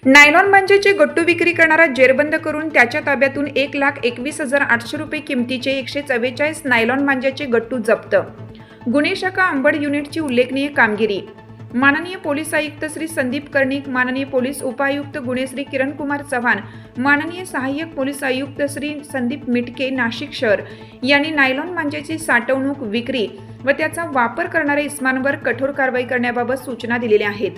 Nylon मांजाची गट्टू विक्री करणारा जेरबंद करून त्याच्या ताब्यातून 1,21,800 रुपये किमतीचे 144 नायलॉन मांजाचे गट्टू जप्त। गुन्हे शाखा अंबड युनिटची उल्लेखनीय कामगिरी। माननीय पोलीस आयुक्त श्री संदीप कर्णिक, माननीय पोलीस उपायुक्त गुन्हे श्री किरण कुमार चव्हाण, माननीय सहाय्यक पोलीस आयुक्त श्री संदीप मिटके नाशिक शहर यांनी नायलॉन मांजाची साठवणूक, विक्री व त्याचा वापर करणाऱ्या इस्मांवर कठोर कारवाई करण्याबाबत सूचना दिलेल्या आहेत।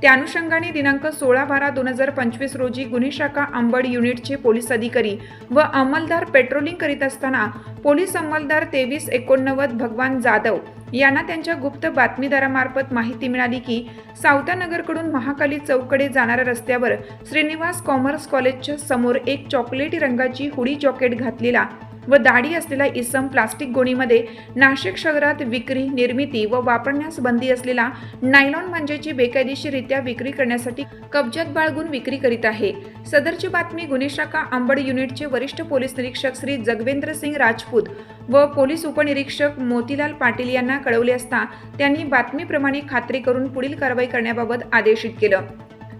त्या अनुषंगाने दिनांक 16/12/2025 रोजी गुन्हे शाखा अंबड युनिटचे पोलीस अधिकारी व अंमलदार पेट्रोलिंग करीत असताना पोलीस अंमलदार 2389 भगवान जाधव यांना त्यांच्या गुप्त बातमीदारामार्फत माहिती मिळाली की सावतानगरकडून महाकाली चौककडे जाणाऱ्या रस्त्यावर श्रीनिवास कॉमर्स कॉलेजच्या समोर एक चॉकलेटी रंगाची हुडी जॉकेट घातलेला व दाढी असलेला इसम प्लास्टिक गोणीमध्ये नाशिक शहरात विक्री, निर्मिती व वापरण्यास बंदी असलेला नायलॉन मांजाची बेकायदेशीररित्या विक्री करण्यासाठी कब्जात बाळगून विक्री करीत आहे। सदरची बातमी गुन्हे शाखा अंबड युनिटचे वरिष्ठ पोलीस निरीक्षक श्री जगवेंद्र सिंग राजपूत व पोलीस उपनिरीक्षक मोतीलाल पाटील यांना कळवले असता त्यांनी बातमीप्रमाणे खात्री करून पुढील कारवाई करण्याबाबत आदेशित केलं।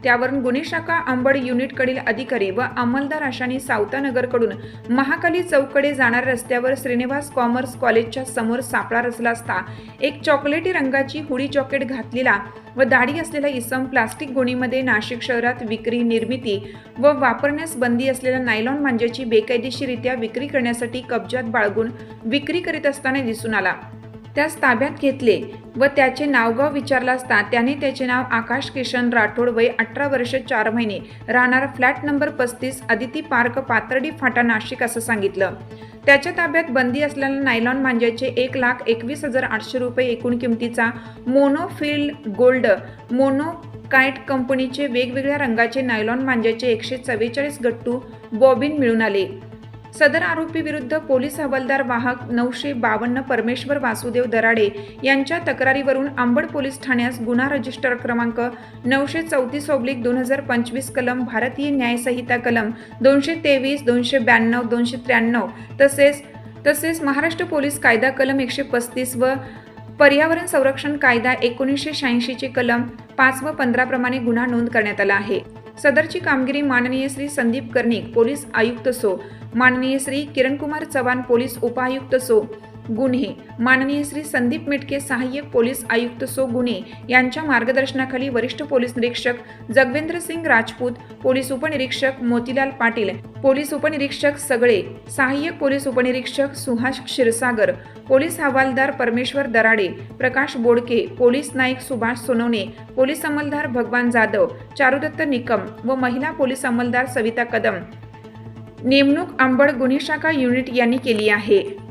त्यावरून गुन्हे शाखा अंबड युनिटकडील अधिकारी व अंमलदार अशांनी सावतानगरकडून महाकाली चौककडे जाणाऱ्या रस्त्यावर श्रीनिवास कॉमर्स कॉलेजच्या समोर सापळा रचला असता एक चॉकलेटी रंगाची हुडी जॉकेट घातलेला व दाढी असलेला इसम प्लास्टिक गोणीमध्ये नाशिक शहरात विक्री, निर्मिती व वापरण्यास बंदी असलेल्या नायलॉन मांजाची बेकायदेशीररित्या विक्री करण्यासाठी कब्जात बाळगून विक्री करीत असताना दिसून आला। त्यास ताब्यात घेतले व त्याचे नावगाव विचारला असता त्याने त्याचे नाव आकाश किशन राठोड, वय 18 वर्ष 4 महिने, राहणार flat number 35, Aditi park, Pathardi Phata, Nashik असं सांगितलं। त्याच्या ताब्यात बंदी असलेल्या नायलॉन मांजाचे 1,21,800 रुपये एकूण किमतीचा मोनोफिल्ड गोल्ड मोनोकाइट कंपनीचे वेगवेगळ्या रंगाचे नायलॉन मांजाचे 144 गट्टू बॉबिन मिळून आले। सदर आरोपी विरुद्ध पोलीस हवालदार वाहक 952 परमेश्वर वासुदेव दराडे यांच्या तक्रारीवरून अंबड पोलीस ठाण्यास गुन्हा रजिस्टर क्रमांक 934/2025 कलम भारतीय न्याय संहिता कलम 223, 292, 293 तसेच महाराष्ट्र पोलीस कायदा कलम 135 व पर्यावरण संरक्षण कायदा 1986 चे कलम 5 व 15 प्रमाणे गुन्हा नोंद करण्यात आला आहे। सदरची कामगिरी माननीय श्री संदीप कर्णिक पोलीस आयुक्त सो, माननीय श्री किरण कुमार चव्हाण पोलीस उपायुक्त सो गुन्हे, माननीय श्री संदीप मिटके सहाय्यक पोलीस आयुक्त सो गुन्हे यांच्या मार्गदर्शनाखाली वरिष्ठ पोलीस निरीक्षक जगवेंद्र सिंग राजपूत, पोलीस उपनिरीक्षक मोतीलाल पाटील, पोलीस उपनिरीक्षक सगळे, सहाय्यक पोलीस उपनिरीक्षक सुहास क्षीरसागर, पोलीस हवालदार परमेश्वर दराडे, प्रकाश बोडके, पोलीस नाईक सुभाष सोनवणे, पोलीस अंमलदार भगवान जाधव, चारुदत्त निकम व महिला पोलीस अंमलदार सविता कदम नेमणूक अंबड गुन्हे शाखा युनिट यांनी केली आहे।